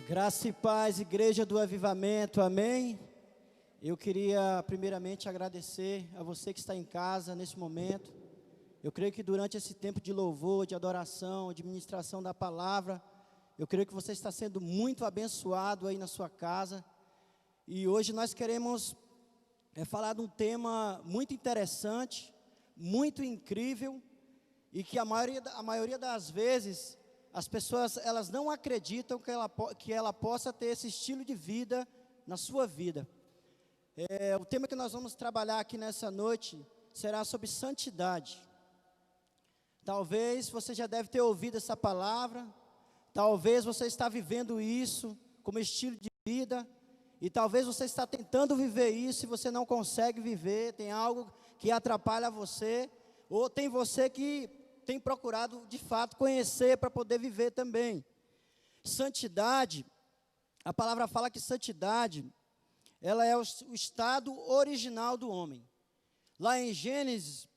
Graça e paz, Igreja do Avivamento, amém? Eu queria primeiramente agradecer a você que está em casa nesse momento. Eu creio que durante esse tempo de louvor, de adoração, de ministração da palavra, eu creio que você está sendo muito abençoado aí na sua casa. E hoje nós queremos falar de um tema muito interessante, muito incrível, e que a maioria das vezes as pessoas elas não acreditam que ela possa ter esse estilo de vida na sua vida. O tema que nós vamos trabalhar aqui nessa noite será sobre santidade. Talvez você já deve ter ouvido essa palavra, talvez você está vivendo isso como estilo de vida, e talvez você está tentando viver isso e você não consegue viver, tem algo que atrapalha você, ou tem você que tem procurado de fato conhecer para poder viver também. Santidade, a palavra fala que santidade, ela é o estado original do homem. Lá em Gênesis,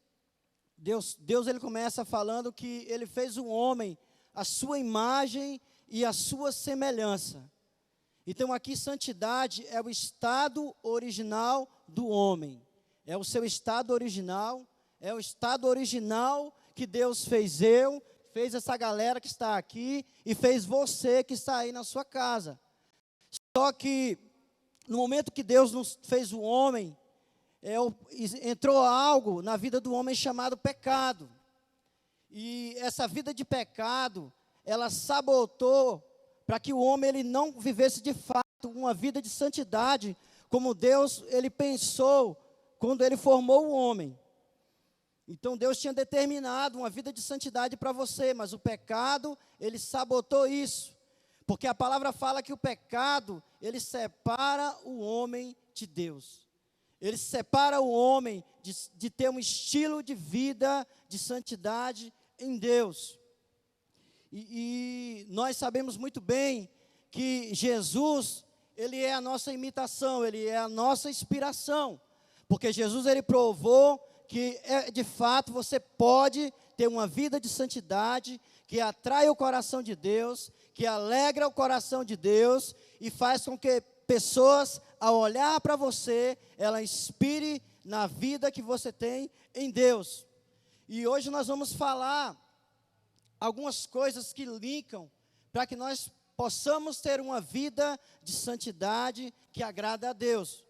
Deus ele começa falando que ele fez o homem a sua imagem e a sua semelhança. Então aqui santidade é o estado original do homem. É o seu estado original, é o estado original que Deus fez fez essa galera que está aqui e fez você que está aí na sua casa. Só que no momento que Deus nos fez o homem, entrou algo na vida do homem chamado pecado. E essa vida de pecado, ela sabotou para que o homem ele não vivesse de fato uma vida de santidade, como Deus ele pensou quando ele formou o homem. Então Deus tinha determinado uma vida de santidade para você, mas o pecado, ele sabotou isso. Porque a palavra fala que o pecado, ele separa o homem de Deus. Ele separa o homem de ter um estilo de vida, de santidade em Deus. E nós sabemos muito bem que Jesus, ele é a nossa imitação, ele é a nossa inspiração. Porque Jesus, ele provou que de fato você pode ter uma vida de santidade, que atrai o coração de Deus, que alegra o coração de Deus, e faz com que pessoas, ao olhar para você, ela inspire na vida que você tem em Deus. E hoje nós vamos falar algumas coisas que linkam para que nós possamos ter uma vida de santidade que agrada a Deus.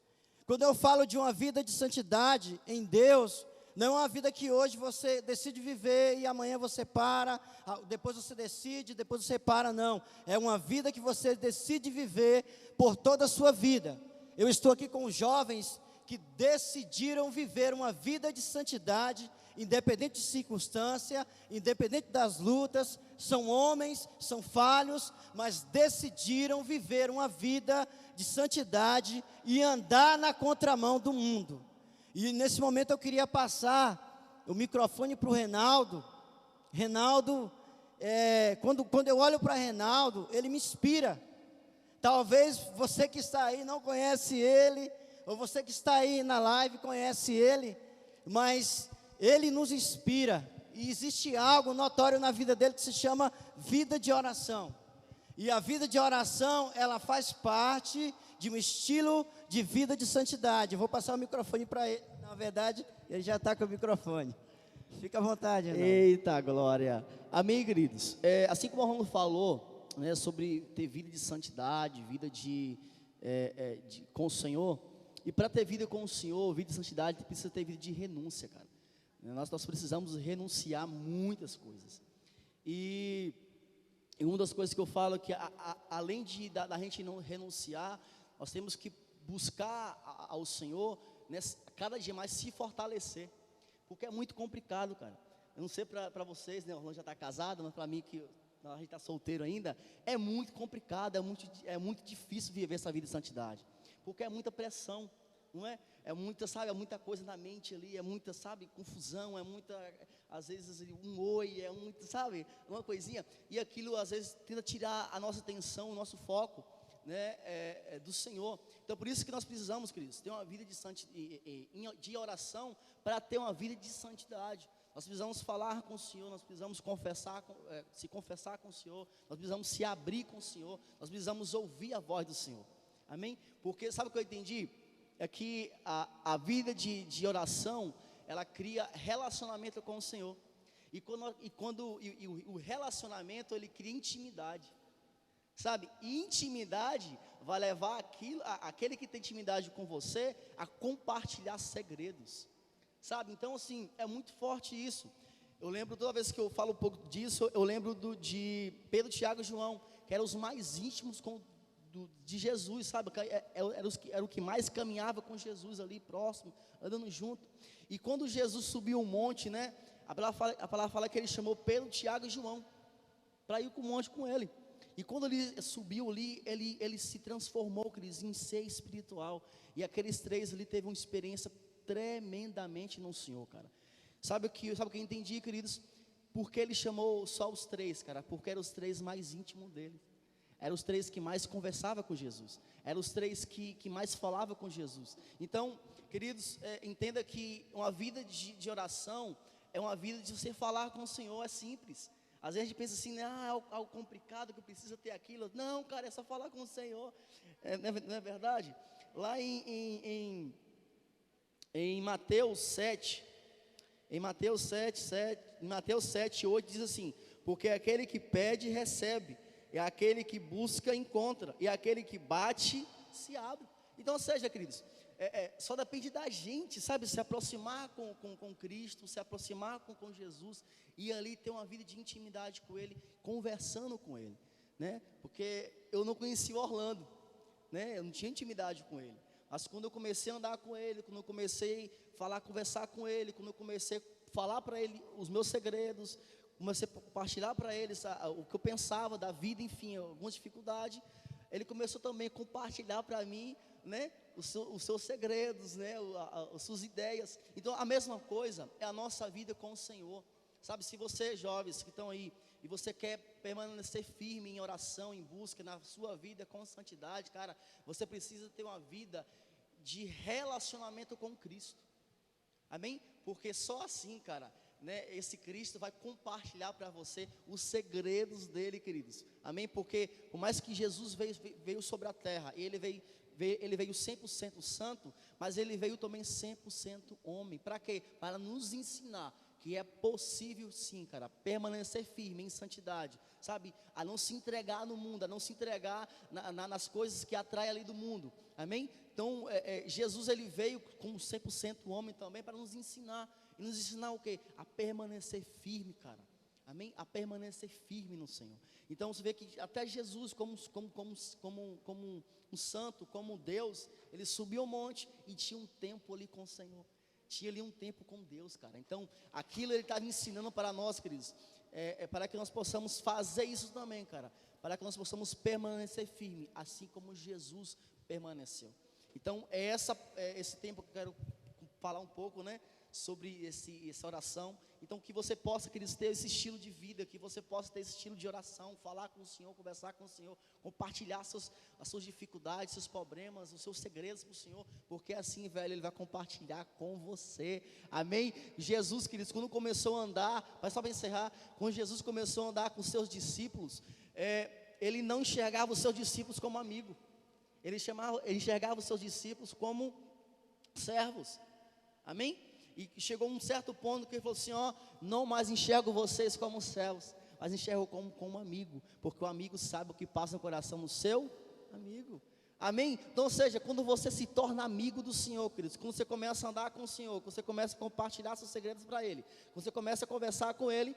Quando eu falo de uma vida de santidade em Deus, não é uma vida que hoje você decide viver e amanhã você para, depois você decide, depois você para, não. É uma vida que você decide viver por toda a sua vida. Eu estou aqui com jovens que decidiram viver uma vida de santidade, independente de circunstância, independente das lutas. São homens, são falhos, mas decidiram viver uma vida de santidade e andar na contramão do mundo. E nesse momento eu queria passar o microfone para o Reinaldo. Reinaldo, quando eu olho para Reinaldo, ele me inspira. Talvez você que está aí não conhece ele, ou você que está aí na live conhece ele, mas ele nos inspira. E existe algo notório na vida dele que se chama vida de oração. E a vida de oração, ela faz parte de um estilo de vida de santidade. Eu vou passar o microfone para ele. Na verdade, ele já está com o microfone. Fica à vontade, irmão. Eita glória. Amém, queridos. Assim como o Romulo falou, né, sobre ter vida de santidade, vida com o Senhor. E para ter vida com o Senhor, vida de santidade, precisa ter vida de renúncia, cara. Nós precisamos renunciar muitas coisas. E uma das coisas que eu falo é que além da gente não renunciar, nós temos que buscar ao Senhor, né, cada dia mais se fortalecer, porque é muito complicado, cara. Eu não sei para vocês, né, o Orlando já está casado, mas para mim que a gente está solteiro ainda, é muito complicado, é muito difícil viver essa vida de santidade, porque é muita pressão, não é? É muita coisa na mente ali, é muita, confusão, é muita, às vezes um oi, é muito, uma coisinha, e aquilo às vezes tenta tirar a nossa atenção, o nosso foco, né, do Senhor. Então por isso que nós precisamos, queridos, ter uma vida de oração para ter uma vida de santidade. Nós precisamos falar com o Senhor, nós precisamos se confessar com o Senhor, nós precisamos se abrir com o Senhor, nós precisamos ouvir a voz do Senhor, amém? Porque sabe o que eu entendi? É que a vida de oração, ela cria relacionamento com o Senhor, e o relacionamento, ele cria intimidade, sabe? E intimidade vai levar aquele que tem intimidade com você a compartilhar segredos, sabe? Então, assim, é muito forte isso. Eu lembro, toda vez que eu falo um pouco disso, eu lembro de Pedro, Tiago e João, que eram os mais íntimos de Jesus, sabe? Era o que mais caminhava com Jesus ali, próximo, andando junto. E quando Jesus subiu o monte, né? A palavra fala que ele chamou Pedro, Tiago e João para ir com o monte com ele. E quando ele subiu ali, ele se transformou, queridos, em ser espiritual. E aqueles três ali teve uma experiência tremendamente no Senhor, cara. Sabe o que eu entendi, queridos? Porque ele chamou só os três, cara? Porque eram os três mais íntimos dele. Eram os três que mais conversavam com Jesus. Eram os três que mais falavam com Jesus. Então, queridos, entenda que uma vida de oração é uma vida de você falar com o Senhor, é simples. Às vezes a gente pensa assim, né, é algo complicado, que eu preciso ter aquilo. Não, cara, é só falar com o Senhor. Não é verdade? Lá em Mateus 7, em Mateus 7, 8 diz assim: porque aquele que pede, recebe, e aquele que busca, encontra, e aquele que bate, se abre. Então, ou seja, queridos, só depende da gente, sabe, se aproximar com Cristo, se aproximar com Jesus, e ali ter uma vida de intimidade com Ele, conversando com Ele, né? Porque eu não conhecia o Orlando, né? Eu não tinha intimidade com ele. Mas quando eu comecei a andar com ele, quando eu comecei a conversar com ele, quando eu comecei a falar para ele os meus segredos, comecei a compartilhar para ele o que eu pensava da vida, enfim, algumas dificuldades, ele começou também a compartilhar para mim, né, os seus segredos, né, as suas ideias. Então a mesma coisa é a nossa vida com o Senhor, sabe? Se você, jovens que estão aí, e você quer permanecer firme em oração, em busca, na sua vida com santidade, cara, você precisa ter uma vida de relacionamento com Cristo, amém? Porque só assim, cara, né, esse Cristo vai compartilhar para você os segredos dele, queridos, amém? Porque por mais que Jesus veio sobre a terra, ele veio 100% santo, mas ele veio também 100% homem. Para quê? Para nos ensinar que é possível sim, cara, permanecer firme em santidade, sabe? A não se entregar no mundo, a não se entregar nas coisas que atraem ali do mundo, amém? Então, Jesus, ele veio como 100% homem também para nos ensinar. E nos ensinar o quê? A permanecer firme, cara, amém? A permanecer firme no Senhor. Então, você vê que até Jesus, como um santo, como um Deus, ele subiu ao monte e tinha um tempo ali com o Senhor. Tinha ali um tempo com Deus, cara. Então, aquilo ele estava ensinando para nós, queridos, para que nós possamos fazer isso também, cara, para que nós possamos permanecer firme, assim como Jesus permaneceu. Então, esse tempo que eu quero falar um pouco, né, sobre essa oração. Então, que você possa, queridos, ter esse estilo de vida, que você possa ter esse estilo de oração, falar com o Senhor, conversar com o Senhor, compartilhar as suas dificuldades, seus problemas, os seus segredos para o Senhor, porque assim, velho, Ele vai compartilhar com você, amém? Jesus, queridos, quando começou a andar, mas só para encerrar, quando Jesus começou a andar com os seus discípulos, Ele não enxergava os seus discípulos como amigo, Ele enxergava os seus discípulos como servos, amém? E chegou um certo ponto que ele falou assim, não mais enxergo vocês como servos, mas enxergo como amigo, porque o amigo sabe o que passa no coração do seu amigo, amém? Então, ou seja, quando você se torna amigo do Senhor, queridos, quando você começa a andar com o Senhor, quando você começa a compartilhar seus segredos para Ele, quando você começa a conversar com Ele,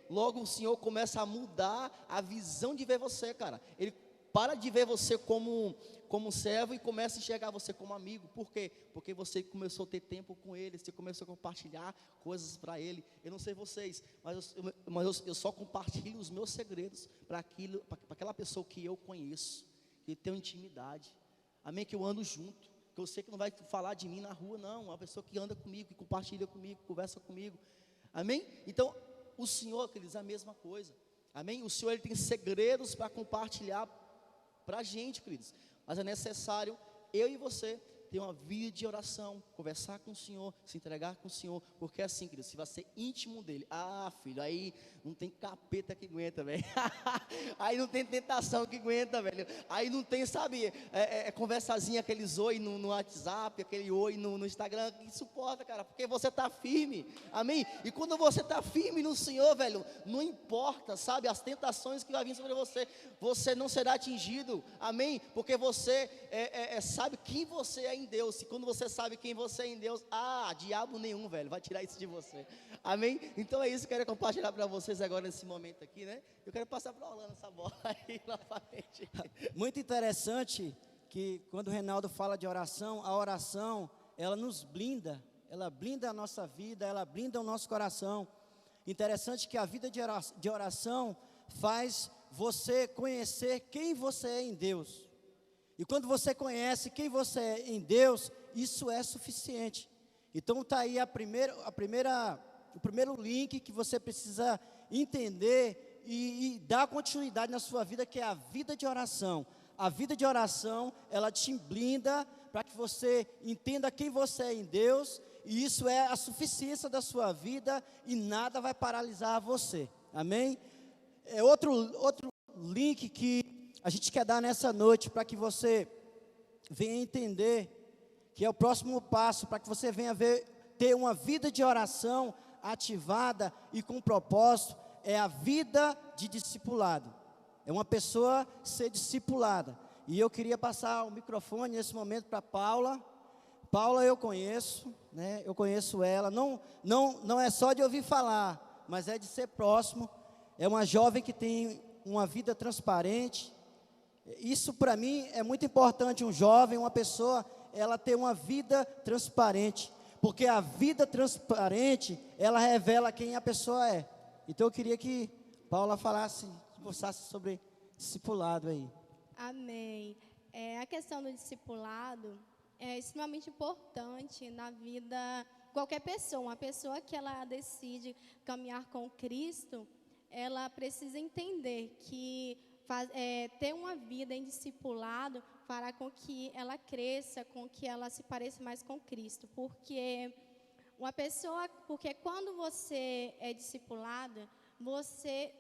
logo o Senhor começa a mudar a visão de ver você, cara. Ele para de ver você como servo e começa a enxergar você como amigo. Por quê? Porque você começou a ter tempo com Ele, você começou a compartilhar coisas para Ele. Eu não sei vocês, mas eu só compartilho os meus segredos para aquela pessoa que eu conheço, que tenho intimidade, amém? Que eu ando junto, que eu sei que não vai falar de mim na rua, não, uma pessoa que anda comigo, que compartilha comigo, que conversa comigo, amém? Então, o Senhor, queridos, é a mesma coisa, amém? O Senhor, Ele tem segredos para compartilhar para a gente, queridos, mas é necessário eu e você ter uma vida de oração, conversar com o Senhor, se entregar com o Senhor, porque assim, querido, você vai ser íntimo dele. Ah, filho, aí não tem capeta que aguenta, velho. Aí não tem tentação que aguenta, velho. Aí não tem, sabe, conversazinha, aqueles oi no WhatsApp, aquele oi no Instagram, que suporta, cara, porque você está firme, amém? E quando você está firme no Senhor, velho, não importa, sabe, as tentações que vai vir sobre você, você não será atingido, amém? Porque você sabe quem você é em Deus. E quando você sabe quem você é em Deus, diabo nenhum, velho, vai tirar isso de você, amém? Então é isso que eu quero compartilhar para vocês agora nesse momento aqui, né? Eu quero passar para o Orlando essa bola aí novamente. Muito interessante que quando o Reinaldo fala de oração, a oração, ela nos blinda, ela blinda a nossa vida, ela blinda o nosso coração. Interessante que a vida de oração faz você conhecer quem você é em Deus. E quando você conhece quem você é em Deus, isso é suficiente. Então está aí o primeiro link que você precisa entender e dar continuidade na sua vida, que é a vida de oração. A vida de oração, ela te blinda para que você entenda quem você é em Deus, e isso é a suficiência da sua vida, e nada vai paralisar você, amém? Outro link que a gente quer dar nessa noite, para que você venha entender, que é o próximo passo, para que você venha ter uma vida de oração ativada e com propósito, é a vida de discipulado. É uma pessoa ser discipulada. E eu queria passar o microfone nesse momento para Paula. Paula eu conheço, né? Eu conheço ela. Não é só de ouvir falar, mas é de ser próximo. É uma jovem que tem uma vida transparente. Isso para mim é muito importante. Um jovem, uma pessoa, ela ter uma vida transparente. Porque a vida transparente, ela revela quem a pessoa é. Então eu queria que Paula conversasse sobre discipulado aí. Amém. A questão do discipulado é extremamente importante na vida de qualquer pessoa. Uma pessoa que ela decide caminhar com Cristo, ela precisa entender que ter uma vida em discipulado fará com que ela cresça, com que ela se pareça mais com Cristo. Porque quando você é discipulada, você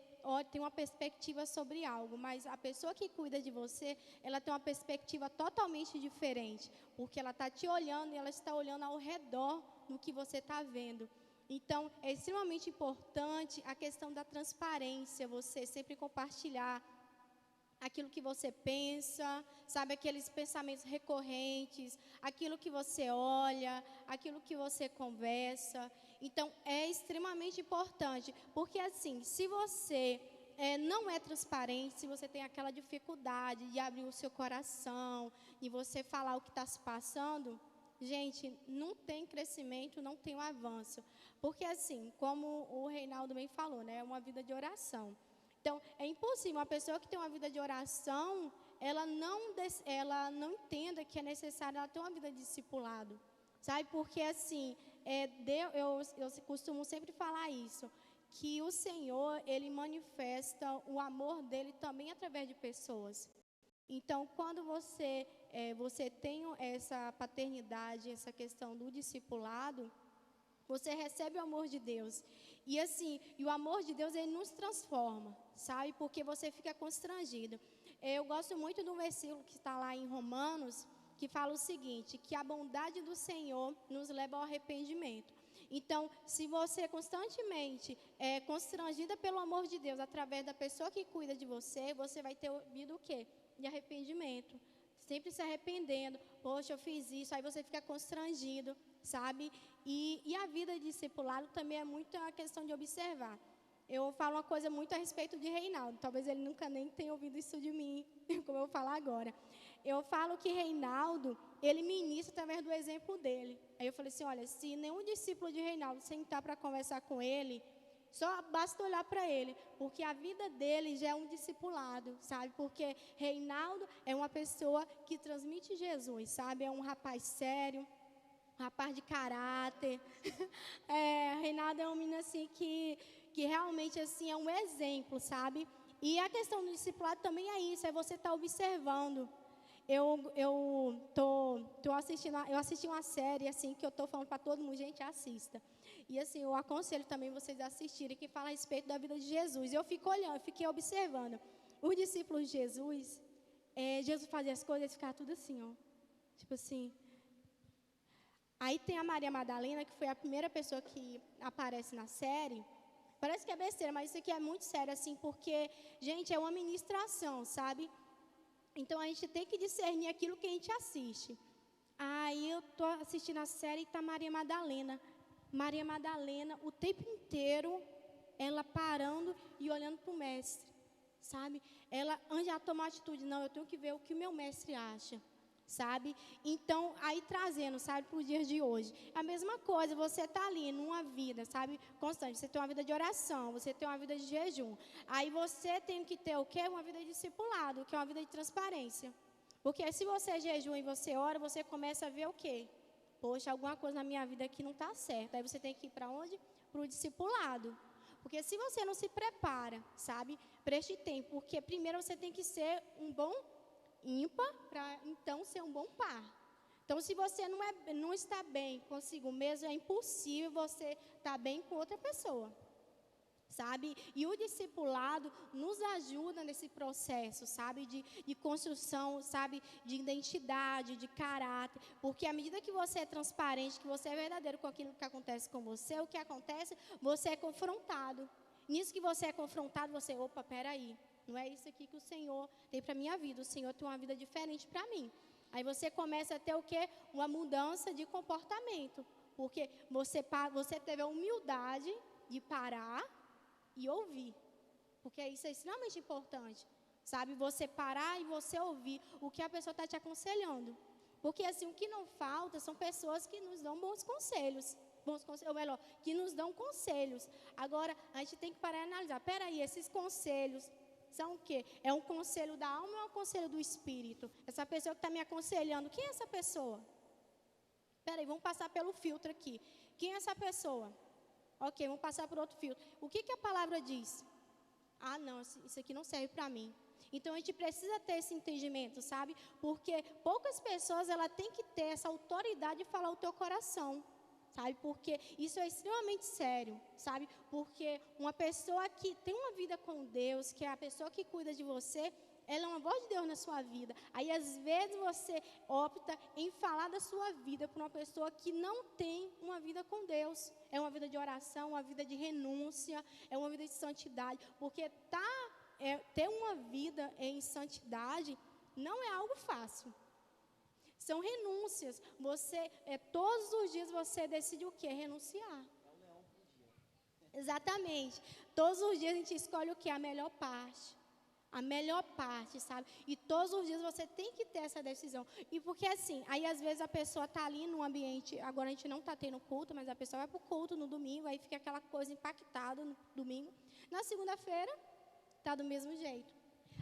tem uma perspectiva sobre algo, mas a pessoa que cuida de você, ela tem uma perspectiva totalmente diferente, porque ela está te olhando e ela está olhando ao redor do que você está vendo. Então, é extremamente importante a questão da transparência, você sempre compartilhar aquilo que você pensa, sabe, aqueles pensamentos recorrentes, aquilo que você olha, aquilo que você conversa. Então, é extremamente importante, porque assim, se você não é transparente, se você tem aquela dificuldade de abrir o seu coração, e você falar o que está se passando, gente, não tem crescimento, não tem um avanço. Porque assim, como o Reinaldo bem falou, né, é uma vida de oração. Então, é impossível uma pessoa que tem uma vida de oração, ela não entenda que é necessário ela ter uma vida de discipulado, sabe? Porque assim, eu costumo sempre falar isso, que o Senhor, Ele manifesta o amor dEle também através de pessoas. Então, quando você tem essa paternidade, essa questão do discipulado, você recebe o amor de Deus. E assim, o amor de Deus, ele nos transforma, sabe? Porque você fica constrangido. Eu gosto muito do versículo que está lá em Romanos, que fala o seguinte, que a bondade do Senhor nos leva ao arrependimento. Então, se você constantemente é constrangida pelo amor de Deus, através da pessoa que cuida de você, você vai ter ouvido o quê? De arrependimento. Sempre se arrependendo. Poxa, eu fiz isso. Aí você fica constrangido, sabe? E a vida de discipulado também é muito a questão de observar. Eu falo uma coisa muito a respeito de Reinaldo. Talvez ele nunca nem tenha ouvido isso de mim, como eu vou falar agora. Eu falo que Reinaldo, ele ministra através do exemplo dele. Aí eu falei assim, olha, se nenhum discípulo de Reinaldo sentar para conversar com ele, só basta olhar para ele, porque a vida dele já é um discipulado, sabe? Porque Reinaldo é uma pessoa que transmite Jesus, sabe? É um rapaz sério, um rapaz de caráter. Reinaldo é um menino assim que realmente assim, é um exemplo, sabe? E a questão do discipulado também é isso, é você estar observando. eu assisti uma série, assim, que eu estou falando para todo mundo, gente, assista. E, assim, eu aconselho também vocês a assistirem, que fala a respeito da vida de Jesus. Eu fico olhando, fiquei observando. Os discípulos de Jesus, Jesus fazia as coisas e ficava tudo assim, ó. Tipo assim. Aí tem a Maria Madalena, que foi a primeira pessoa que aparece na série. Parece que é besteira, mas isso aqui é muito sério, assim, porque, gente, é uma ministração, sabe? Então, a gente tem que discernir aquilo que a gente assiste. Aí eu estou assistindo a série e está Maria Madalena. Maria Madalena, o tempo inteiro, ela parando e olhando para o mestre, sabe? Ela, antes de tomar atitude, não, eu tenho que ver o que o meu mestre acha, sabe? Então, aí trazendo, sabe, para os dias de hoje. A mesma coisa, você está ali numa vida, sabe, constante. Você tem uma vida de oração, você tem uma vida de jejum. Aí você tem que ter o quê? Uma vida de discipulado, que é uma vida de transparência. Porque se você jejua e você ora, você começa a ver o quê? Poxa, alguma coisa na minha vida aqui não está certa. Aí você tem que ir para onde? Para o discipulado. Porque se você não se prepara, sabe, para este tempo, porque primeiro você tem que ser um bom ímpar para então ser um bom par. Então, se você não está bem consigo mesmo, é impossível você estar bem com outra pessoa, sabe? E o discipulado nos ajuda nesse processo, sabe? De construção, sabe? De identidade, de caráter. Porque à medida que você é transparente, que você é verdadeiro com aquilo que acontece com você, o que acontece, você é confrontado. Nisso que você é confrontado, você, opa, peraí. Não é isso aqui que o Senhor tem para a minha vida. O Senhor tem uma vida diferente para mim. Aí você começa a ter o quê? Uma mudança de comportamento. Porque você teve a humildade de parar e ouvir. Porque isso é extremamente importante. Sabe? Você parar e você ouvir o que a pessoa está te aconselhando. Porque assim, o que não falta são pessoas que nos dão bons conselhos. Ou melhor, que nos dão conselhos. Agora, a gente tem que parar e analisar. Peraí, esses conselhos são o quê? É um conselho da alma ou é um conselho do espírito? Essa pessoa que está me aconselhando, quem é essa pessoa? Peraí, vamos passar pelo filtro aqui. Quem é essa pessoa? Ok, vamos passar por outro filtro. O que a palavra diz? Ah, não, isso aqui não serve para mim. Então, a gente precisa ter esse entendimento, sabe? Porque poucas pessoas, ela tem que ter essa autoridade de falar o teu coração. Sabe, porque isso é extremamente sério, sabe, porque uma pessoa que tem uma vida com Deus, que é a pessoa que cuida de você, ela é uma voz de Deus na sua vida. Aí, às vezes, você opta em falar da sua vida para uma pessoa que não tem uma vida com Deus. É uma vida de oração, uma vida de renúncia, é uma vida de santidade, porque ter uma vida em santidade não é algo fácil. São renúncias. Todos os dias você decide o quê? Renunciar. Exatamente. Todos os dias a gente escolhe o quê? A melhor parte. A melhor parte, sabe? E todos os dias você tem que ter essa decisão. E porque assim, aí às vezes a pessoa está ali no ambiente, agora a gente não está tendo culto, mas a pessoa vai para o culto no domingo, aí fica aquela coisa impactada no domingo. Na segunda-feira, está do mesmo jeito.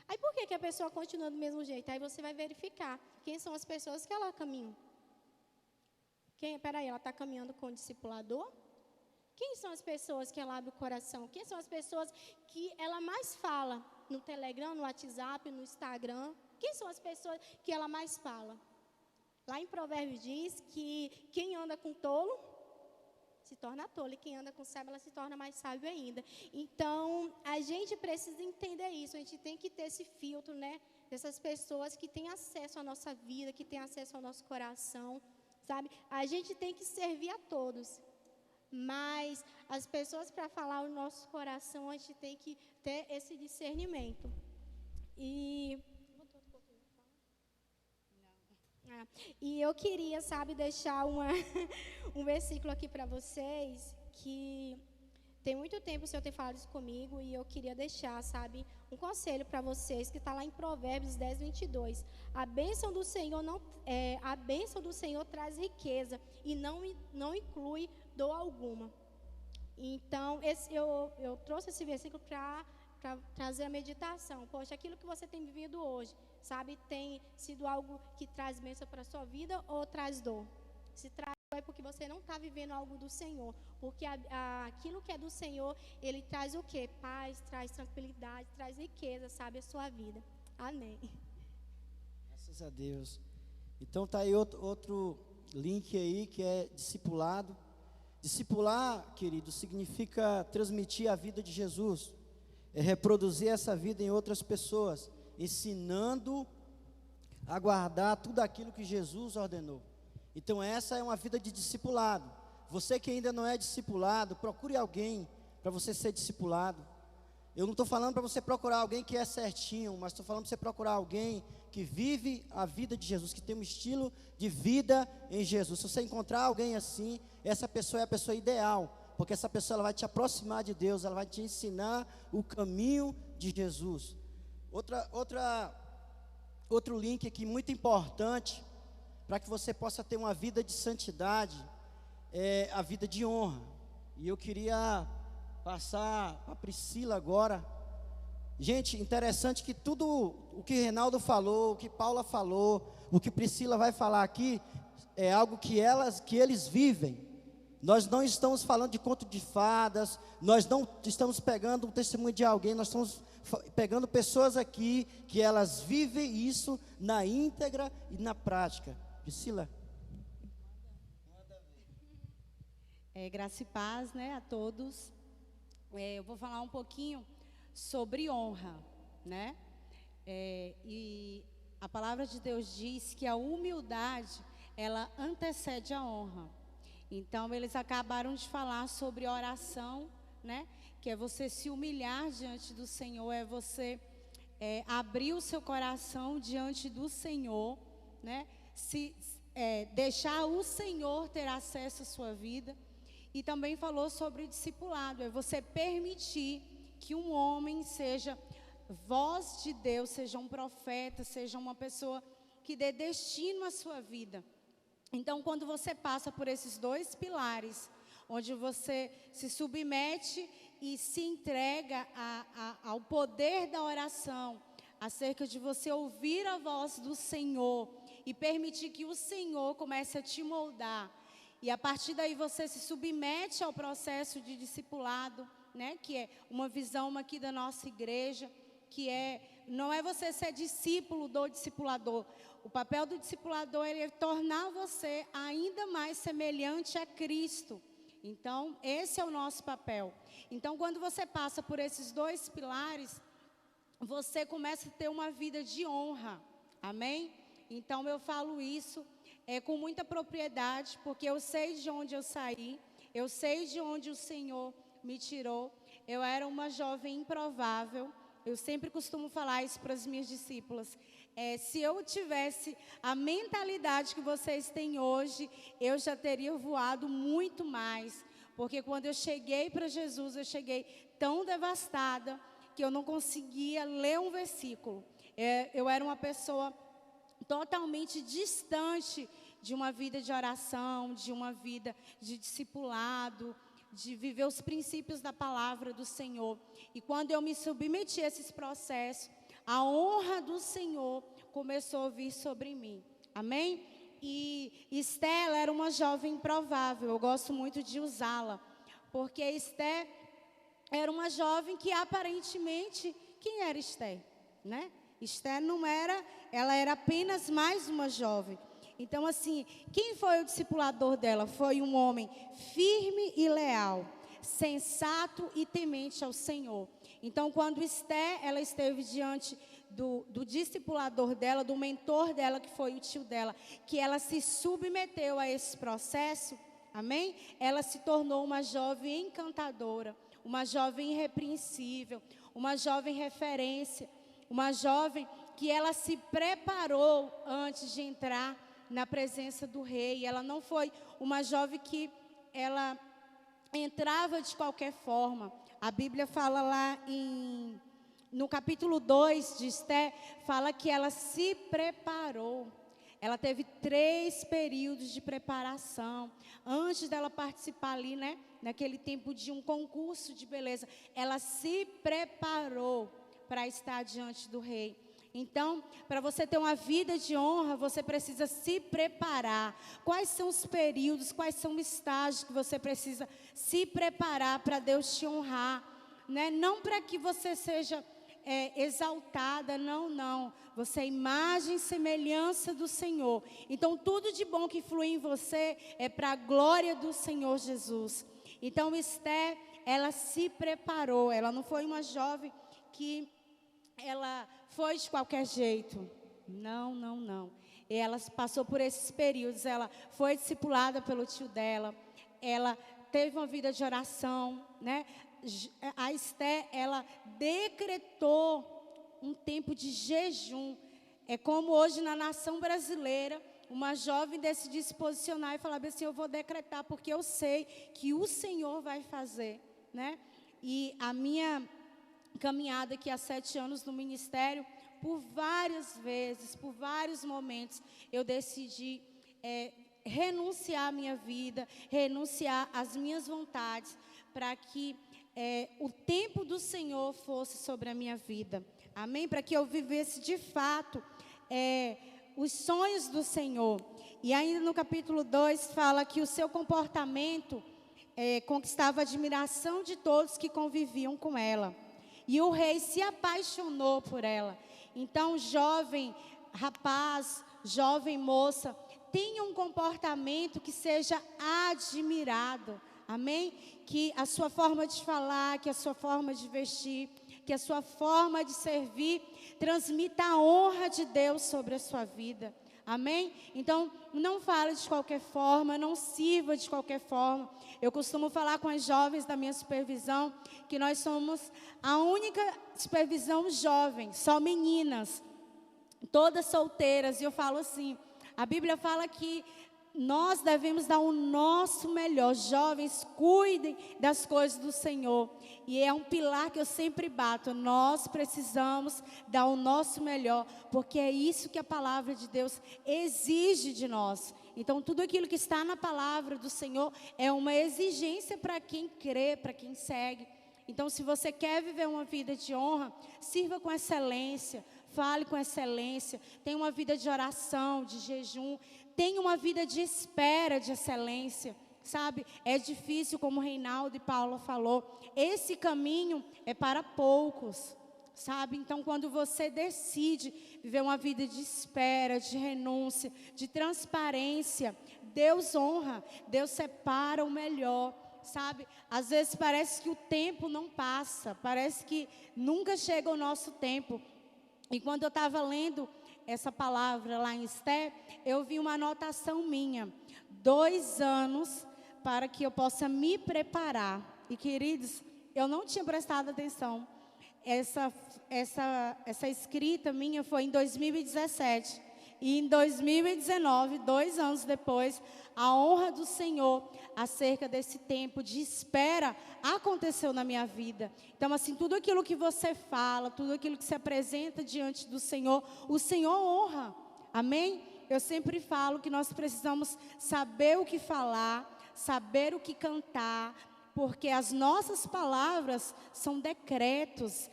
Aí por que a pessoa continua do mesmo jeito? Aí você vai verificar quem são as pessoas que ela caminha. Peraí, ela está caminhando com o discipulador? Quem são as pessoas que ela abre o coração? Quem são as pessoas que ela mais fala? No Telegram, no WhatsApp, no Instagram? Quem são as pessoas que ela mais fala? Lá em Provérbios diz que quem anda com tolo se torna tolo, e quem anda com sábio, ela se torna mais sábio ainda. Então, a gente precisa entender isso, a gente tem que ter esse filtro, né, dessas pessoas que têm acesso à nossa vida, que têm acesso ao nosso coração, sabe? A gente tem que servir a todos, mas as pessoas, para falar o nosso coração, a gente tem que ter esse discernimento. E eu queria, sabe, deixar um versículo aqui para vocês, que tem muito tempo o Senhor tem falado isso comigo, e eu queria deixar, sabe, um conselho para vocês, que está lá em Provérbios 10, 22. A bênção do Senhor traz riqueza, e não inclui dor alguma. Então, eu trouxe esse versículo para trazer a meditação. Poxa, aquilo que você tem vivido hoje, sabe, tem sido algo que traz bênção para a sua vida ou traz dor? Se traz dor é porque você não está vivendo algo do Senhor. Porque aquilo que é do Senhor, Ele traz o quê? Paz, traz tranquilidade, traz riqueza, sabe, a sua vida. Amém. Graças a Deus. Então tá aí outro link aí que é discipulado. Discipular, querido, significa transmitir a vida de Jesus. É reproduzir essa vida em outras pessoas, ensinando a guardar tudo aquilo que Jesus ordenou. Então essa é uma vida de discipulado. Você que ainda não é discipulado, procure alguém para você ser discipulado. Eu não estou falando para você procurar alguém que é certinho, mas estou falando para você procurar alguém que vive a vida de Jesus, que tem um estilo de vida em Jesus. Se você encontrar alguém assim, essa pessoa é a pessoa ideal, porque essa pessoa ela vai te aproximar de Deus, ela vai te ensinar o caminho de Jesus. Outro link aqui muito importante, para que você possa ter uma vida de santidade, é a vida de honra. E eu queria passar para a Priscila agora. Gente, interessante que tudo o que Reinaldo falou, o que Paula falou, o que Priscila vai falar aqui, é algo que eles vivem. Nós não estamos falando de conto de fadas, nós não estamos pegando o testemunho de alguém, nós estamos pegando pessoas aqui que elas vivem isso na íntegra e na prática. Priscila. Graça e paz, né, a todos. Eu vou falar um pouquinho sobre honra, né? E a palavra de Deus diz que a humildade, ela antecede a honra. Então, eles acabaram de falar sobre oração, né? Que é você se humilhar diante do Senhor, é você abrir o seu coração diante do Senhor, né? Deixar o Senhor ter acesso à sua vida. E também falou sobre discipulado, é você permitir que um homem seja voz de Deus, seja um profeta, seja uma pessoa que dê destino à sua vida. Então, quando você passa por esses dois pilares, onde você se submete e se entrega ao poder da oração, acerca de você ouvir a voz do Senhor e permitir que o Senhor comece a te moldar, e a partir daí você se submete ao processo de discipulado, né? Que é uma visão aqui da nossa igreja, que não é você ser discípulo do discipulador. O papel do discipulador é tornar você ainda mais semelhante a Cristo. Então, esse é o nosso papel. Então, quando você passa por esses dois pilares, você começa a ter uma vida de honra. Amém? Então, eu falo isso com muita propriedade, porque eu sei de onde eu saí, eu sei de onde o Senhor me tirou. Eu era uma jovem improvável. Eu sempre costumo falar isso para as minhas discípulas. Se eu tivesse a mentalidade que vocês têm hoje, eu já teria voado muito mais. Porque quando eu cheguei para Jesus, eu cheguei tão devastada que eu não conseguia ler um versículo. Eu era uma pessoa totalmente distante de uma vida de oração, de uma vida de discipulado, de viver os princípios da palavra do Senhor. E quando eu me submeti a esses processos, a honra do Senhor começou a vir sobre mim. Amém? E Esther era uma jovem improvável, eu gosto muito de usá-la, porque Esther era uma jovem que aparentemente, quem era Esther? Né? Esther não era, ela era apenas mais uma jovem. Então assim, quem foi o discipulador dela? Foi um homem firme e leal, sensato e temente ao Senhor. Então quando Esther, ela esteve diante do discipulador dela, do mentor dela, que foi o tio dela, que ela se submeteu a esse processo, amém? Ela se tornou uma jovem encantadora, uma jovem irrepreensível, uma jovem referência, uma jovem que ela se preparou antes de entrar na presença do rei. Ela não foi uma jovem que ela entrava de qualquer forma. A Bíblia fala lá no capítulo 2 de Esther, fala que ela se preparou. Ela teve 3 períodos de preparação. Antes dela participar ali, né, naquele tempo de um concurso de beleza, ela se preparou para estar diante do rei. Então, para você ter uma vida de honra, você precisa se preparar. Quais são os períodos, quais são os estágios que você precisa se preparar para Deus te honrar, né? Não para que você seja exaltada, não, não. Você é imagem e semelhança do Senhor. Então, tudo de bom que flui em você é para a glória do Senhor Jesus. Então, Esther, ela se preparou. Ela não foi uma jovem que ela foi de qualquer jeito. Não, não, não. Ela passou por esses períodos. Ela foi discipulada pelo tio dela. Ela teve uma vida de oração, né? A Esther, ela decretou um tempo de jejum. É como hoje na nação brasileira, uma jovem decidir se posicionar e falar assim, eu vou decretar porque eu sei que o Senhor vai fazer, né? E a minha caminhada aqui há 7 anos no ministério, por várias vezes, por vários momentos, eu decidi renunciar à minha vida, renunciar às minhas vontades, para que o tempo do Senhor fosse sobre a minha vida. Amém? Para que eu vivesse de fato os sonhos do Senhor. E ainda no capítulo 2 fala que o seu comportamento conquistava a admiração de todos que conviviam com ela. E o rei se apaixonou por ela. Então, jovem rapaz, jovem moça, tenha um comportamento que seja admirado. Amém? Que a sua forma de falar, que a sua forma de vestir, que a sua forma de servir transmita a honra de Deus sobre a sua vida. Amém? Então, não fale de qualquer forma, não sirva de qualquer forma. Eu costumo falar com as jovens da minha supervisão que nós somos a única supervisão jovem, só meninas, todas solteiras. E eu falo assim, a Bíblia fala que nós devemos dar o nosso melhor. Jovens, cuidem das coisas do Senhor. E é um pilar que eu sempre bato. Nós precisamos dar o nosso melhor, porque é isso que a palavra de Deus exige de nós. Então, tudo aquilo que está na palavra do Senhor é uma exigência para quem crê, para quem segue. Então, se você quer viver uma vida de honra, sirva com excelência, fale com excelência, tenha uma vida de oração, de jejum, tenha uma vida de espera, de excelência, sabe? É difícil, como Reinaldo e Paula falou, esse caminho é para poucos, sabe? Então, quando você decide viver uma vida de espera, de renúncia, de transparência, Deus honra, Deus separa o melhor, sabe? Às vezes parece que o tempo não passa, parece que nunca chega o nosso tempo. E quando eu estava lendo essa palavra lá em Esther, eu vi uma anotação minha, 2 anos para que eu possa me preparar. E queridos, eu não tinha prestado atenção. Essa escrita minha foi em 2017. E em 2019, 2 anos depois, a honra do Senhor acerca desse tempo de espera aconteceu na minha vida. Então, assim, tudo aquilo que você fala, tudo aquilo que se apresenta diante do Senhor, o Senhor honra. Amém? Eu sempre falo que nós precisamos saber o que falar, saber o que cantar, porque as nossas palavras são decretos.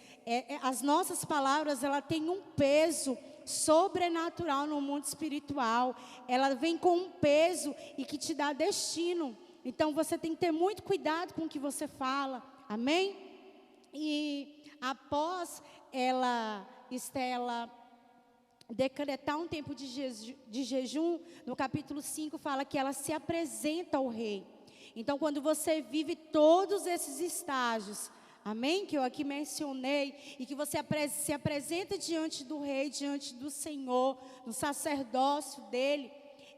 As nossas palavras, ela tem um peso sobrenatural no mundo espiritual. Ela vem com um peso e que te dá destino. Então você tem que ter muito cuidado com o que você fala. Amém? E após Estela decretar um tempo de jejum, no capítulo 5 fala que ela se apresenta ao rei. Então, quando você vive todos esses estágios, amém? Que eu aqui mencionei, e que você se apresenta diante do rei, diante do Senhor, no sacerdócio dele,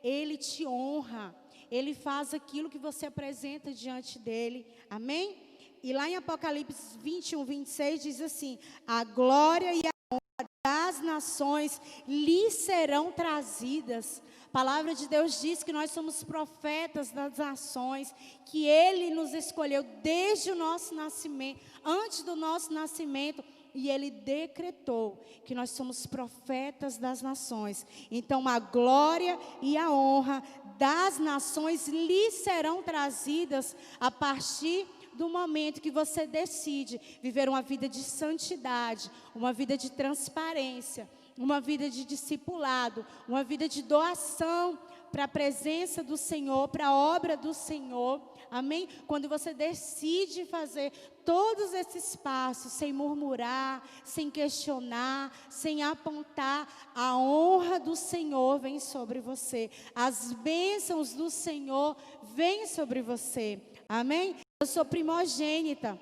ele te honra, ele faz aquilo que você apresenta diante dele, amém? E lá em Apocalipse 21, 26 diz assim: a glória e a honra das nações lhe serão trazidas. A palavra de Deus diz que nós somos profetas das nações, que Ele nos escolheu desde o nosso nascimento, antes do nosso nascimento, e Ele decretou que nós somos profetas das nações. Então, a glória e a honra das nações lhe serão trazidas a partir do momento que você decide viver uma vida de santidade, uma vida de transparência, uma vida de discipulado, uma vida de doação para a presença do Senhor, para a obra do Senhor, amém? Quando você decide fazer todos esses passos, sem murmurar, sem questionar, sem apontar, a honra do Senhor vem sobre você, as bênçãos do Senhor vêm sobre você, amém? Eu sou primogênita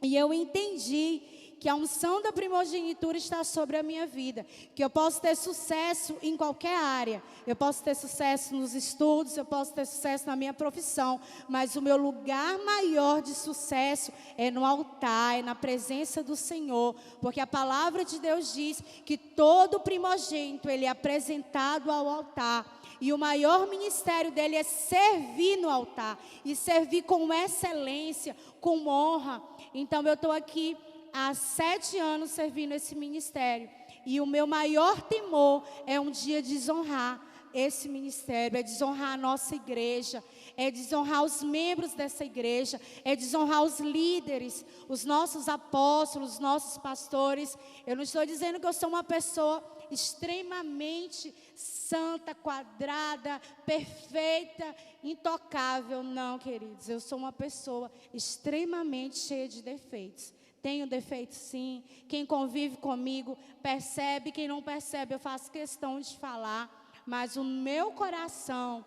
e eu entendi que a unção da primogenitura está sobre a minha vida, que eu posso ter sucesso em qualquer área, eu posso ter sucesso nos estudos, eu posso ter sucesso na minha profissão, mas o meu lugar maior de sucesso é no altar, é na presença do Senhor, porque a palavra de Deus diz que todo primogênito, ele é apresentado ao altar, e o maior ministério dele é servir no altar, e servir com excelência, com honra. Então eu estou aqui há 7 anos servindo esse ministério. E o meu maior temor é um dia desonrar esse ministério, é desonrar a nossa igreja, é desonrar os membros dessa igreja, é desonrar os líderes, os nossos apóstolos, os nossos pastores. Eu não estou dizendo que eu sou uma pessoa extremamente santa, quadrada, perfeita, intocável. Não, queridos, eu sou uma pessoa extremamente cheia de defeitos. Tenho defeitos, sim. Quem convive comigo percebe, quem não percebe, eu faço questão de falar. Mas o meu coração,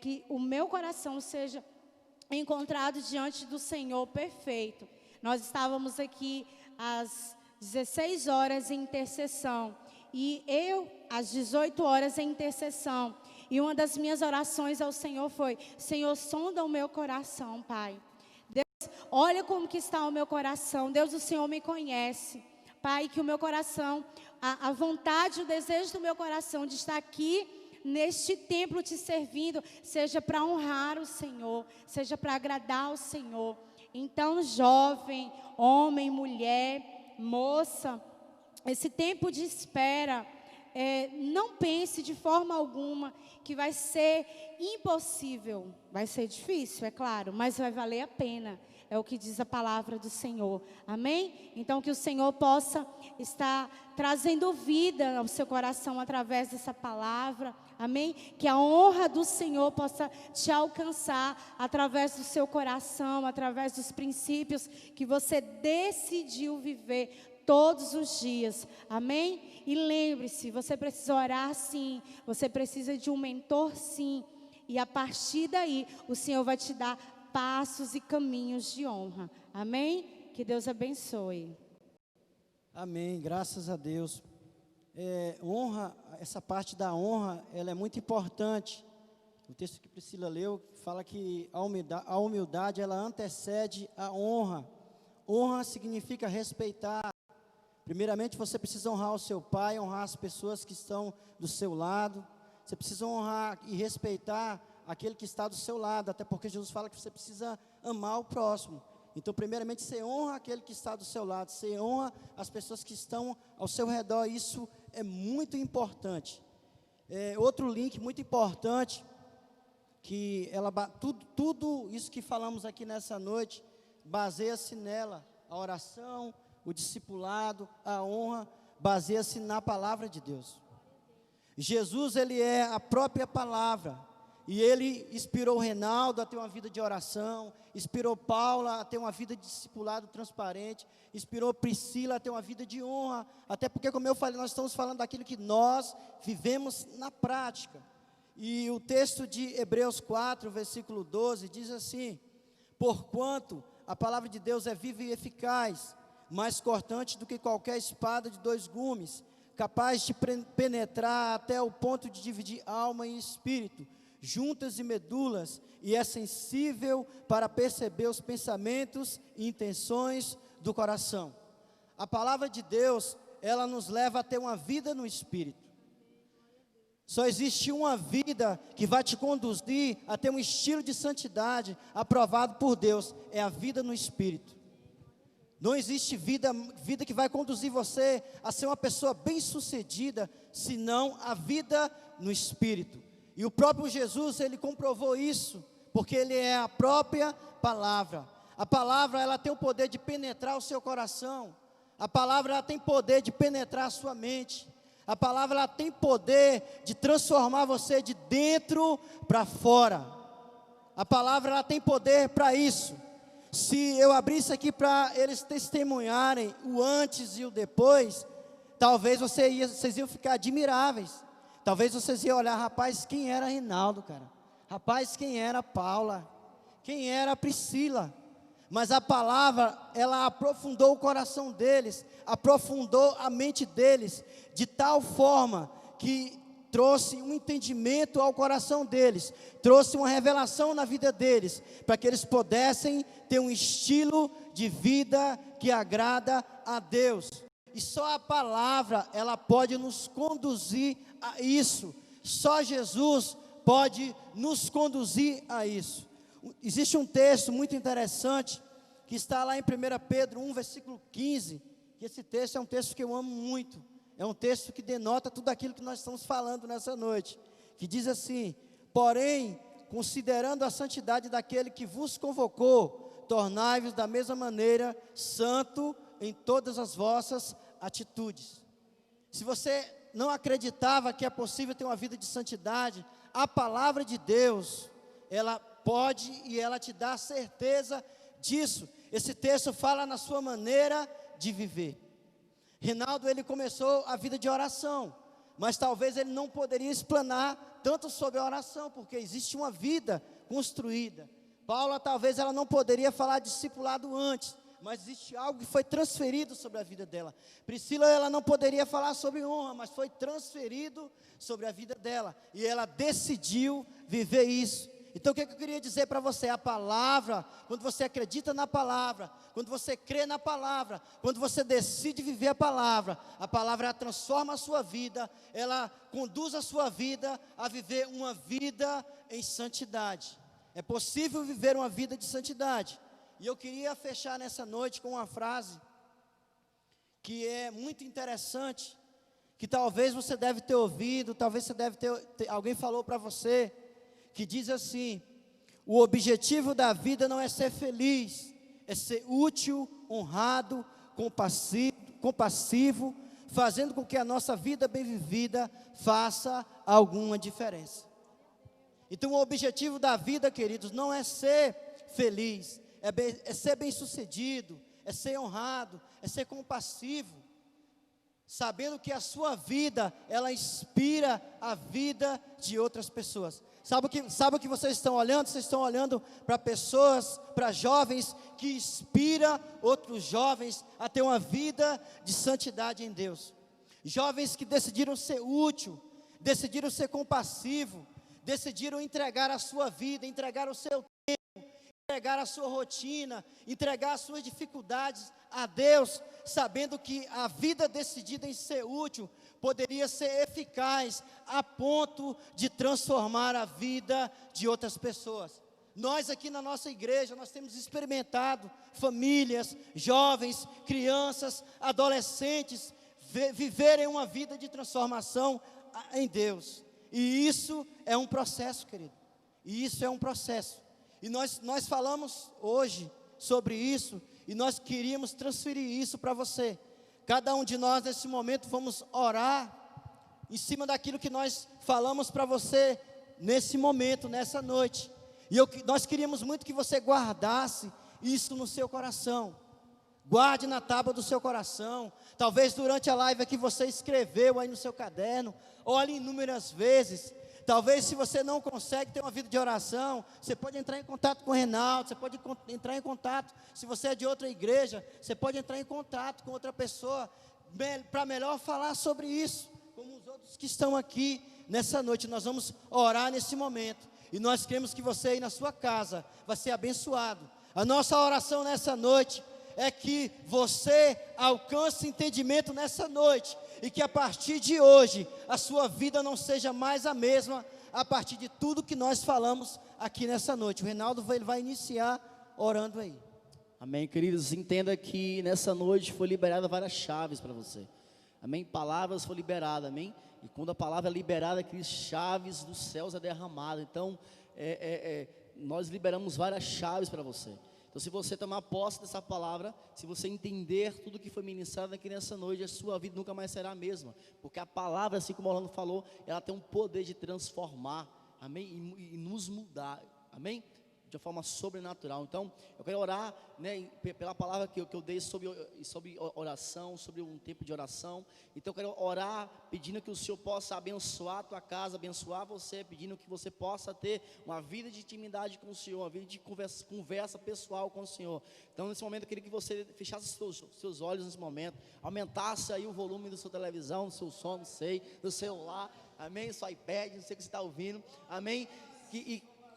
que o meu coração seja encontrado diante do Senhor perfeito. Nós estávamos aqui às 16 horas em intercessão. E eu, às 18 horas em intercessão. E uma das minhas orações ao Senhor foi: Senhor, sonda o meu coração, Pai. Olha como que está o meu coração. Deus, o Senhor me conhece. Pai, que o meu coração, a vontade, o desejo do meu coração de estar aqui neste templo te servindo, seja para honrar o Senhor, seja para agradar o Senhor. Então, jovem, homem, mulher, moça, esse tempo de espera, não pense de forma alguma que vai ser impossível. Vai ser difícil, é claro, mas vai valer a pena. É o que diz a palavra do Senhor. Amém? Então que o Senhor possa estar trazendo vida ao seu coração através dessa palavra. Amém? Que a honra do Senhor possa te alcançar através do seu coração, através dos princípios que você decidiu viver todos os dias. Amém? E lembre-se, você precisa orar sim, você precisa de um mentor sim. E a partir daí, o Senhor vai te dar passos e caminhos de honra. Amém? Que Deus abençoe. Amém, graças a Deus. Honra, essa parte da honra, ela é muito importante. O texto que Priscila leu fala que a humildade ela antecede a honra. Honra significa respeitar. Primeiramente, você precisa honrar o seu pai, honrar as pessoas que estão do seu lado. Você precisa honrar e respeitar aquele que está do seu lado, até porque Jesus fala que você precisa amar o próximo. Então, primeiramente, você honra aquele que está do seu lado, você honra as pessoas que estão ao seu redor. Isso é muito importante. Outro link muito importante, que tudo isso que falamos aqui nessa noite, baseia-se nela. A oração, o discipulado, a honra, baseia-se na palavra de Deus. Jesus, ele é a própria palavra. E ele inspirou o Reinaldo a ter uma vida de oração, inspirou Paula a ter uma vida de discipulado transparente, inspirou Priscila a ter uma vida de honra, até porque, como eu falei, nós estamos falando daquilo que nós vivemos na prática. E o texto de Hebreus 4, versículo 12, diz assim: porquanto a palavra de Deus é viva e eficaz, mais cortante do que qualquer espada de 2 gumes, capaz de penetrar até o ponto de dividir alma e espírito, juntas e medulas, e é sensível para perceber os pensamentos e intenções do coração. A palavra de Deus, ela nos leva a ter uma vida no Espírito. Só existe uma vida que vai te conduzir a ter um estilo de santidade aprovado por Deus, é a vida no Espírito. Não existe vida que vai conduzir você a ser uma pessoa bem-sucedida, senão a vida no Espírito. E o próprio Jesus, ele comprovou isso, porque ele é a própria palavra. A palavra, ela tem o poder de penetrar o seu coração. A palavra, ela tem poder de penetrar a sua mente. A palavra ela tem poder de transformar você de dentro para fora. A palavra ela tem poder para isso. Se eu abrisse aqui para eles testemunharem o antes e o depois, talvez vocês iam ficar admiráveis. Talvez vocês iam olhar, rapaz, quem era Rinaldo, cara? Rapaz, quem era Paula? Quem era Priscila? Mas a palavra, ela aprofundou o coração deles, aprofundou a mente deles, de tal forma que trouxe um entendimento ao coração deles, trouxe uma revelação na vida deles, para que eles pudessem ter um estilo de vida que agrada a Deus. E só a palavra, ela pode nos conduzir a isso. Só Jesus pode nos conduzir a isso. Existe um texto muito interessante, que está lá em 1 Pedro 1, versículo 15, que esse texto é um texto que eu amo muito. É um texto que denota tudo aquilo que nós estamos falando nessa noite, que diz assim: porém, considerando a santidade daquele que vos convocou, tornai-vos da mesma maneira santo em todas as vossas atitudes. Se você não acreditava que é possível ter uma vida de santidade, a palavra de Deus, ela pode e ela te dá certeza disso. Esse texto fala na sua maneira de viver. Rinaldo, ele começou a vida de oração, mas talvez ele não poderia explanar tanto sobre a oração, porque existe uma vida construída. Paula, talvez ela não poderia falar discipulado antes, mas existe algo que foi transferido sobre a vida dela. Priscila, ela não poderia falar sobre honra, mas foi transferido sobre a vida dela, e ela decidiu viver isso. Então o que eu queria dizer para você? A palavra, quando você acredita na palavra, quando você crê na palavra, quando você decide viver a palavra ela transforma a sua vida, ela conduz a sua vida a viver uma vida em santidade. É possível viver uma vida de santidade. E eu queria fechar nessa noite com uma frase que é muito interessante, que talvez você deve ter ouvido, talvez você deve ter alguém falou para você, que diz assim: o objetivo da vida não é ser feliz, é ser útil, honrado, compassivo, fazendo com que a nossa vida bem vivida faça alguma diferença. Então o objetivo da vida, queridos, não é ser feliz, é ser bem sucedido, é ser honrado, é ser compassivo, sabendo que a sua vida, ela inspira a vida de outras pessoas. Sabe o que vocês estão olhando? Vocês estão olhando para pessoas, para jovens que inspiram outros jovens a ter uma vida de santidade em Deus. Jovens que decidiram ser útil, decidiram ser compassivo, decidiram entregar a sua vida, entregar o seu tempo, entregar a sua rotina, entregar as suas dificuldades a Deus, sabendo que a vida decidida em ser útil poderia ser eficaz a ponto de transformar a vida de outras pessoas. Nós aqui na nossa igreja, nós temos experimentado famílias, jovens, crianças, adolescentes, viverem uma vida de transformação em Deus. E isso é um processo, querido. E isso é um processo. E nós falamos hoje sobre isso, e nós queríamos transferir isso para você. Cada um de nós nesse momento vamos orar em cima daquilo que nós falamos para você nesse momento, nessa noite. E nós queríamos muito que você guardasse isso no seu coração. Guarde na tábua do seu coração. Talvez durante a live aqui você escreveu aí no seu caderno. Olhe inúmeras vezes. Talvez se você não consegue ter uma vida de oração, você pode entrar em contato com o Reinaldo, você pode entrar em contato, se você é de outra igreja, você pode entrar em contato com outra pessoa, para melhor falar sobre isso, como os outros que estão aqui nessa noite. Nós vamos orar nesse momento, e nós queremos que você aí na sua casa vai ser abençoado. A nossa oração nessa noite é que você alcance entendimento nessa noite, e que a partir de hoje, a sua vida não seja mais a mesma, a partir de tudo que nós falamos aqui nessa noite. O Reinaldo ele vai iniciar orando aí. Amém, queridos, entenda que nessa noite foi liberada várias chaves para você. Amém, palavras foram liberadas, amém. E quando a palavra é liberada, aquelas chaves dos céus é derramada. Então, nós liberamos várias chaves para você. Então, se você tomar posse dessa palavra, se você entender tudo que foi ministrado aqui nessa noite, a sua vida nunca mais será a mesma. Porque a palavra, assim como o Orlando falou, ela tem um poder de transformar, amém? E nos mudar, amém? De uma forma sobrenatural. Então, eu quero orar, né, pela palavra que eu dei sobre oração, sobre um tempo de oração. Então, eu quero orar pedindo que o Senhor possa abençoar a tua casa, abençoar você, pedindo que você possa ter uma vida de intimidade com o Senhor, uma vida de conversa pessoal com o Senhor. Então, nesse momento, eu queria que você fechasse os seus olhos nesse momento, aumentasse aí o volume da sua televisão, do seu som, não sei, do celular, amém, do seu iPad, não sei o que você está ouvindo, amém,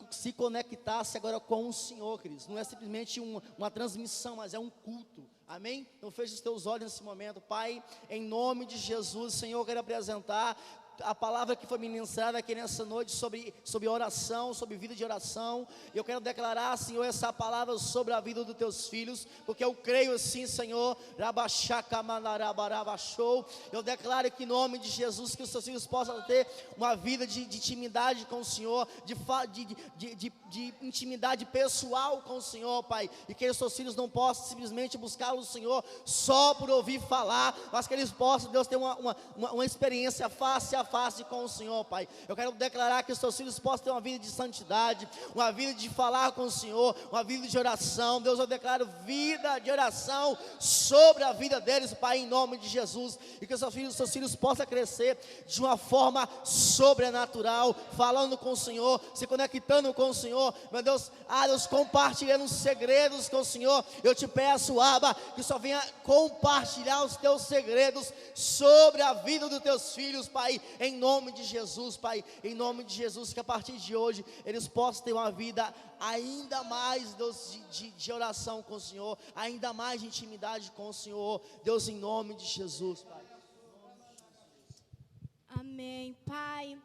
se conectasse agora com o Senhor, queridos. Não é simplesmente uma transmissão, mas é um culto, amém? Então feche os teus olhos nesse momento. Pai, em nome de Jesus, Senhor, eu quero apresentar a palavra que foi ministrada aqui nessa noite sobre oração, sobre vida de oração. Eu quero declarar, Senhor, essa palavra sobre a vida dos teus filhos, porque eu creio assim, Senhor. Eu declaro que em nome de Jesus, que os teus filhos possam ter uma vida de intimidade com o Senhor, de intimidade pessoal com o Senhor, Pai, e que os teus filhos não possam simplesmente buscar o Senhor só por ouvir falar, mas que eles possam, Deus, ter uma experiência face a face com o Senhor, Pai. Eu quero declarar que os teus filhos possam ter uma vida de santidade, uma vida de falar com o Senhor, uma vida de oração. Deus, eu declaro vida de oração sobre a vida deles, Pai, em nome de Jesus, e que os teus filhos possam crescer de uma forma sobrenatural, falando com o Senhor, se conectando com o Senhor, meu Deus, Deus, compartilhando os segredos com o Senhor. Eu te peço, Abba, que só venha compartilhar os teus segredos sobre a vida dos teus filhos, Pai, em nome de Jesus, Pai, em nome de Jesus, que a partir de hoje eles possam ter uma vida ainda mais, Deus, de oração com o Senhor, ainda mais de intimidade com o Senhor, Deus, em nome de Jesus, Pai. Amém, Pai.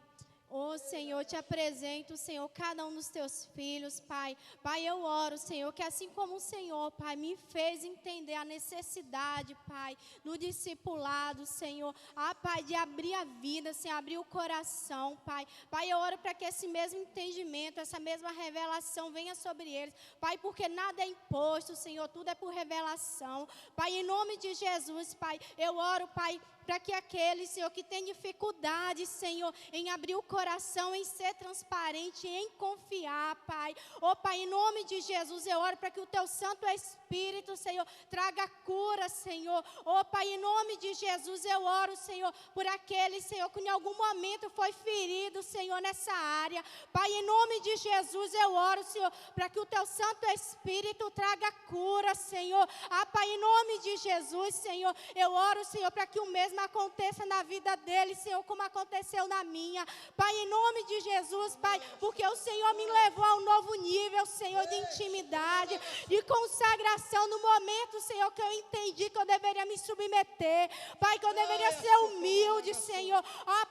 Oh, Senhor, eu te apresento, Senhor, cada um dos teus filhos, Pai. Pai, eu oro, Senhor, que assim como o Senhor, Pai, me fez entender a necessidade, Pai, no discipulado, Senhor. Pai, de abrir a vida, Senhor, abrir o coração, Pai. Pai, eu oro para que esse mesmo entendimento, essa mesma revelação venha sobre eles. Pai, porque nada é imposto, Senhor, tudo é por revelação. Pai, em nome de Jesus, Pai, eu oro, Pai, para que aquele, Senhor, que tem dificuldade, Senhor, em abrir o coração, em ser transparente, em confiar, Pai. Oh, Pai, em nome de Jesus, eu oro para que o Teu Santo Espírito, Senhor, traga cura, Senhor. Oh, Pai, em nome de Jesus, eu oro, Senhor, por aquele, Senhor, que em algum momento foi ferido, Senhor, nessa área. Pai, em nome de Jesus, eu oro, Senhor, para que o Teu Santo Espírito traga cura, Senhor. Pai, em nome de Jesus, Senhor, eu oro, Senhor, para que o mesmo aconteça na vida dele, Senhor, como aconteceu na minha. Pai, em nome de Jesus, Pai, porque o Senhor me levou a um novo nível, Senhor, de intimidade, de consagração, no momento, Senhor, que eu entendi que eu deveria me submeter, Pai, que eu deveria ser humilde, Senhor,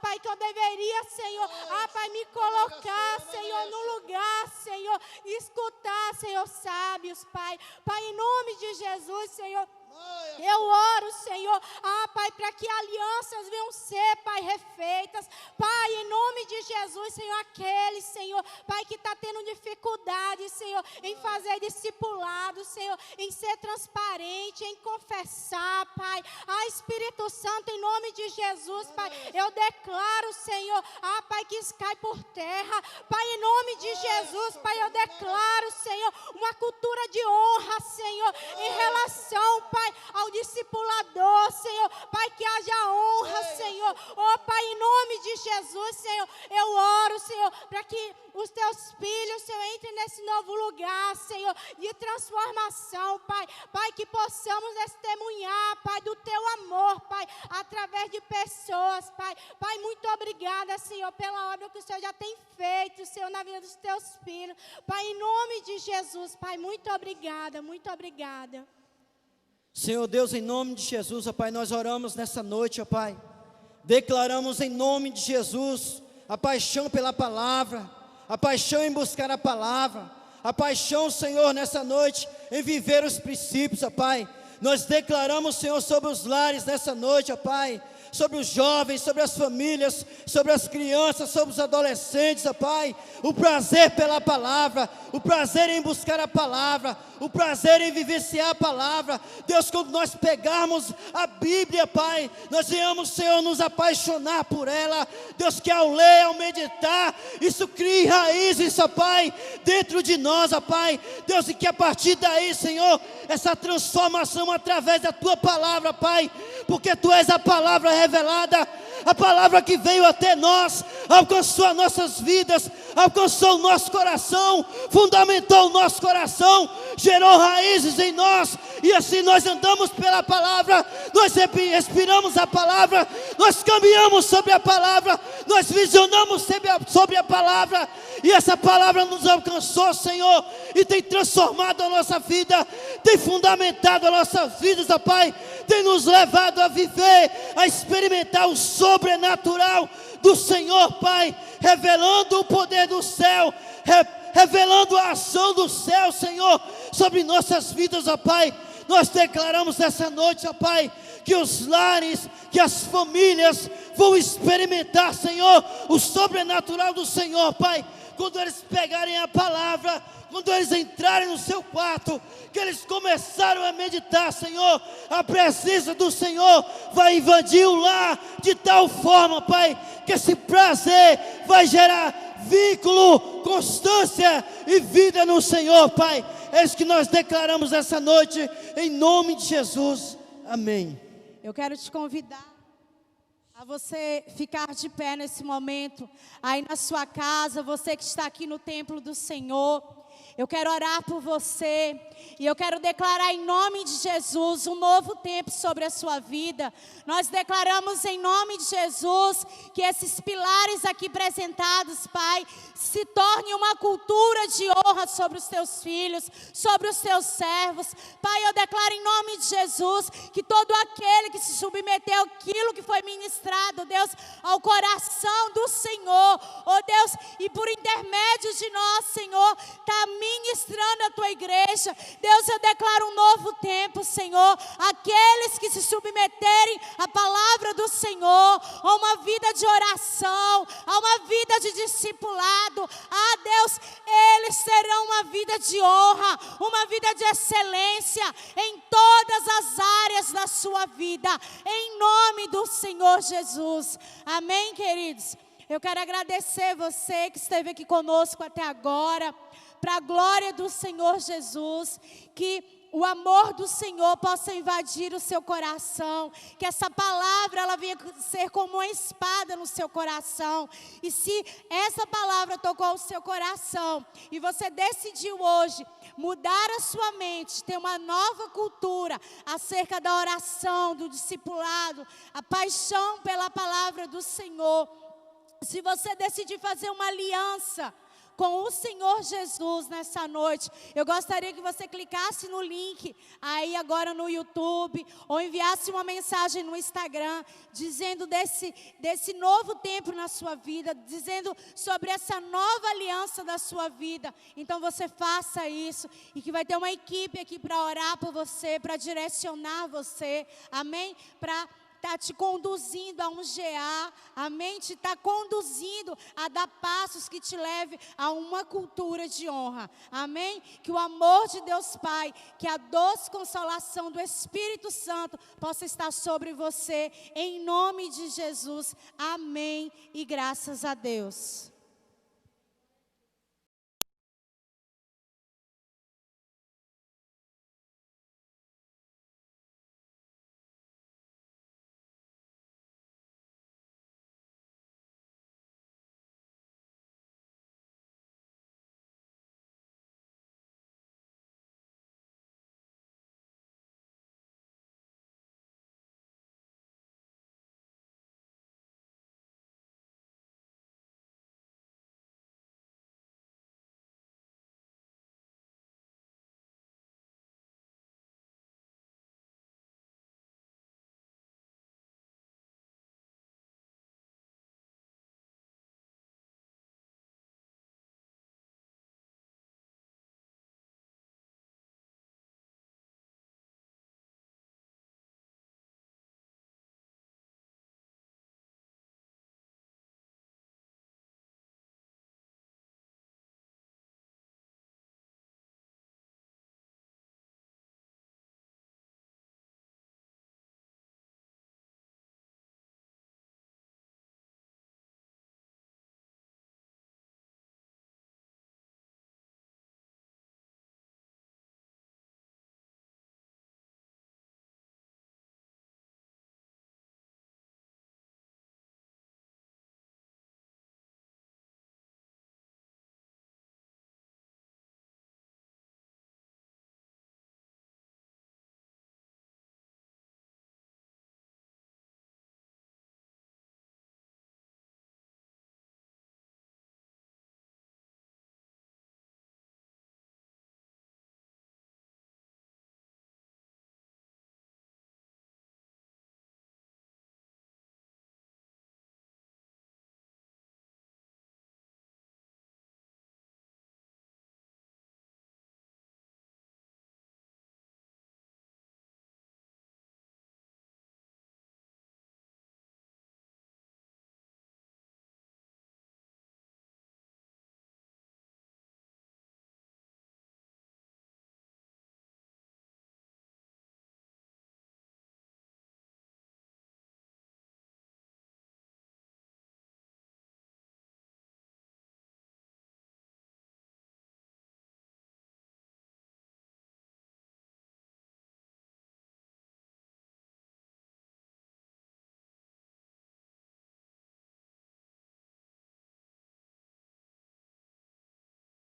Pai, que eu deveria, Senhor, Pai, me colocar, Senhor, no lugar, Senhor, escutar, Senhor, sábios, Pai, Pai, em nome de Jesus, Senhor, eu oro, Senhor, Pai, para que alianças venham ser, Pai, refeitas. Pai, em nome de Jesus, Senhor, aquele, Senhor, Pai, que está tendo dificuldade, Senhor, em fazer discipulado, Senhor, em ser transparente, em confessar, Pai. Espírito Santo, em nome de Jesus, Pai, eu declaro, Senhor, Pai, que isso cai por terra. Pai, em nome de Jesus, Pai, eu declaro, Senhor, uma cultura de honra, Senhor, em relação, Pai, ao discipulador, Senhor, Pai, que haja honra, Senhor, Pai, em nome de Jesus, Senhor, eu oro, Senhor, para que os teus filhos, Senhor, entrem nesse novo lugar, Senhor, de transformação, Pai, Pai, que possamos testemunhar, Pai, do teu amor, Pai, através de pessoas, Pai, Pai, muito obrigada, Senhor, pela obra que o Senhor já tem feito, Senhor, na vida dos teus filhos, Pai, em nome de Jesus, Pai, muito obrigada, muito obrigada. Senhor Deus, em nome de Jesus, ó Pai, nós oramos nessa noite, ó Pai, declaramos em nome de Jesus a paixão pela palavra, a paixão em buscar a palavra, a paixão, Senhor, nessa noite em viver os princípios, ó Pai. Nós declaramos, Senhor, sobre os lares nessa noite, ó Pai, sobre os jovens, sobre as famílias, sobre as crianças, sobre os adolescentes, ó Pai. O prazer pela palavra, o prazer em buscar a palavra, o prazer em vivenciar a palavra. Deus, quando nós pegarmos a Bíblia, Pai, nós venhamos, Senhor, nos apaixonar por ela. Deus, que ao ler, ao meditar, isso crie raízes, ó Pai, dentro de nós, ó Pai. Deus, e que a partir daí, Senhor, essa transformação através da Tua palavra, Pai, porque Tu és a palavra revelada, a palavra que veio até nós, alcançou as nossas vidas, alcançou o nosso coração, fundamentou o nosso coração, gerou raízes em nós, e assim nós andamos pela palavra, nós respiramos a palavra, nós caminhamos sobre a palavra, nós visionamos sobre a palavra, e essa palavra nos alcançou, Senhor, e tem transformado a nossa vida, tem fundamentado as nossas vidas, ó Pai, tem nos levado a viver, a experimentar o sobrenatural do Senhor, Pai, revelando o poder do céu, revelando a ação do céu, Senhor, sobre nossas vidas, ó Pai. Nós declaramos essa noite, ó Pai, que os lares, que as famílias vão experimentar, Senhor, o sobrenatural do Senhor, Pai, quando eles pegarem a palavra, quando eles entrarem no seu quarto, que eles começaram a meditar, Senhor, a presença do Senhor vai invadir o lar de tal forma, Pai, que esse prazer vai gerar vínculo, constância e vida no Senhor, Pai. É isso que nós declaramos essa noite, em nome de Jesus, amém. Eu quero te convidar a você ficar de pé nesse momento, aí na sua casa, você que está aqui no templo do Senhor. Eu quero orar por você e eu quero declarar em nome de Jesus um novo tempo sobre a sua vida. Nós declaramos em nome de Jesus que esses pilares aqui apresentados, Pai, se torne uma cultura de honra sobre os teus filhos, sobre os teus servos. Pai, eu declaro em nome de Jesus que todo aquele que se submeteu àquilo que foi ministrado, Deus, ao coração do Senhor, oh Deus, e por intermédio de nós, Senhor, está ministrando a tua igreja. Deus, eu declaro um novo tempo, Senhor. Aqueles que se submeterem à palavra do Senhor, a uma vida de oração, a uma vida de discipulado, ah Deus, eles terão uma vida de honra, uma vida de excelência em todas as áreas da sua vida, em nome do Senhor Jesus. Amém, queridos? Eu quero agradecer você que esteve aqui conosco até agora, para a glória do Senhor Jesus, que o amor do Senhor possa invadir o seu coração, que essa palavra ela venha ser como uma espada no seu coração. E se essa palavra tocou o seu coração e você decidiu hoje mudar a sua mente, ter uma nova cultura acerca da oração, do discipulado, a paixão pela palavra do Senhor, se você decidir fazer uma aliança com o Senhor Jesus nessa noite, eu gostaria que você clicasse no link aí agora no YouTube, ou enviasse uma mensagem no Instagram, dizendo desse novo tempo na sua vida, dizendo sobre essa nova aliança da sua vida. Então você faça isso, e que vai ter uma equipe aqui para orar por você, para direcionar você, amém? Para está te conduzindo a um GA, amém? Te está conduzindo a dar passos que te leve a uma cultura de honra, amém? Que o amor de Deus Pai, que a doce consolação do Espírito Santo possa estar sobre você, em nome de Jesus, amém? E graças a Deus.